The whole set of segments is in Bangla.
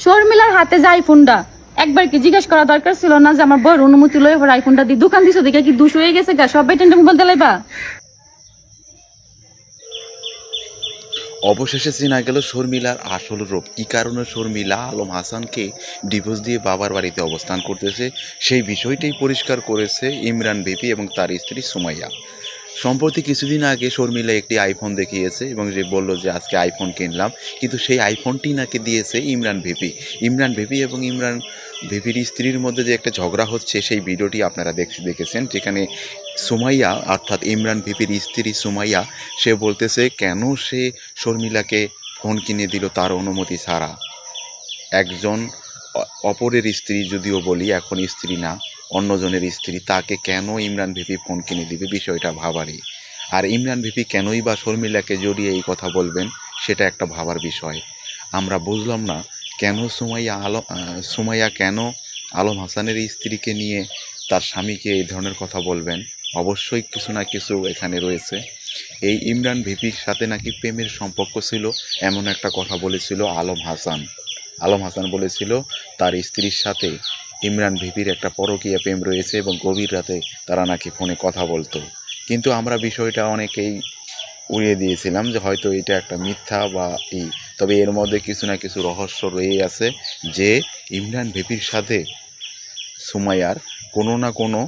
শর্মিলার হাতে যে আইফোনটা একবার কি জিজ্ঞেস করা দরকার ছিল না যে আমার বউর অনুমতি লয়ে পরে আইফোনটা দিয়ে দোকান দিছো দেখে কি দুশ হয়ে গেছে গা সবাই টেন্ডে মোবাইল দিলাইবা। অবশেষে চেনা গেল শর্মিলার আসল রূপ। কী কারণে শর্মিলা আলম হাসানকে ডিভোর্স দিয়ে বাবার বাড়িতে অবস্থান করতেছে সেই বিষয়টাই পরিষ্কার করেছে ইমরান ভিপি এবং তার স্ত্রী সুমাইয়া। সম্প্রতি কিছুদিন আগে শর্মিলা একটি আইফোন দেখিয়েছে এবং যে বলল যে আজকে আইফোন কিনলাম, কিন্তু সেই আইফোনটি নাকি দিয়েছে ইমরান ভিপি। ইমরান ভিপি এবং ইমরান ভিপির স্ত্রীর মধ্যে যে একটা ঝগড়া হচ্ছে সেই ভিডিওটি আপনারা দেখেছেন, যেখানে সুমাইয়া অর্থাৎ ইমরান ভিপির স্ত্রী সুমাইয়া সে বলতেছে কেন সে শর্মিলাকে ফোন কিনে দিল তার অনুমতি ছাড়া। একজন অপরের স্ত্রী, যদিও বলি এখন স্ত্রী না, অন্যজনের স্ত্রী, তাকে কেন ইমরান ভিপি ফোন কিনে দিবে, বিষয়টা ভাবারই। আর ইমরান ভিপি কেনই বা শর্মিলাকে জড়িয়ে এই কথা বলবেন, সেটা একটা ভাবার বিষয়। আমরা বুঝলাম না কেন সুমাইয়া কেন আলম হাসানের স্ত্রীকে নিয়ে তার স্বামীকে এই ধরনের কথা বলবেন। অবশ্যই কিছু না কিছু এখানে রয়েছে। এই ইমরান ভিপির সাথে নাকি প্রেমের সম্পর্ক ছিল, এমন একটা কথা বলেছিল আলম হাসান। আলম হাসান বলেছিল তার স্ত্রীর সাথে ইমরান ভিপির একটা পরকীয়া প্রেম রয়েছে এবং গভীর রাতে তারা নাকি ফোনে কথা বলতো। কিন্তু আমরা বিষয়টা অনেকেই উড়িয়ে দিয়েছিলাম যে হয়তো এটা একটা মিথ্যা বা তবে এর মধ্যে কিছু না কিছু রহস্য রয়ে আছে যে ইমরান ভিপির সাথে সুমাইয়ার কোনো না কোনো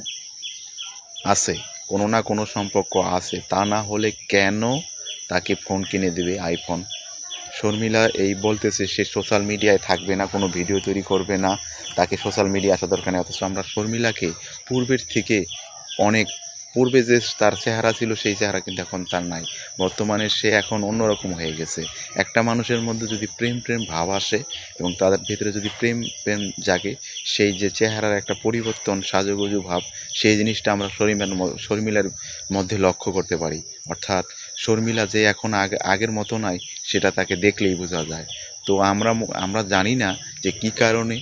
আছে, কোনো না কোনো সম্পর্ক আছে। তা না হলে কেন তাকে ফোন কিনে দেবে আইফোন। শর্মিলা এই বলতেছে সে সোশ্যাল মিডিয়ায় থাকবে না, কোনো ভিডিও তৈরি করবে না, তাকে সোশ্যাল মিডিয়া আসা দরকার নেই। অথচ আমরা শর্মিলাকে পূর্বের থেকে অনেক পূর্বে যে তার চেহারা ছিল সেই চেহারা কিন্তু এখন তার নাই। বর্তমানে সে এখন অন্যরকম হয়ে গেছে। একটা মানুষের মধ্যে যদি প্রেম প্রেম ভাব আসে এবং তাদের ভিতরে যদি প্রেম প্রেম জাগে, সেই যে চেহারার একটা পরিবর্তন, সাজুগুজু ভাব, সেই জিনিসটা আমরা শর্মিলার মধ্যে লক্ষ্য করতে পারি। অর্থাৎ শর্মিলা যে এখন আগের মতো নয়, সেটা তাকে দেখলেই বোঝা যায়। তো আমরা জানি না যে কী কারণে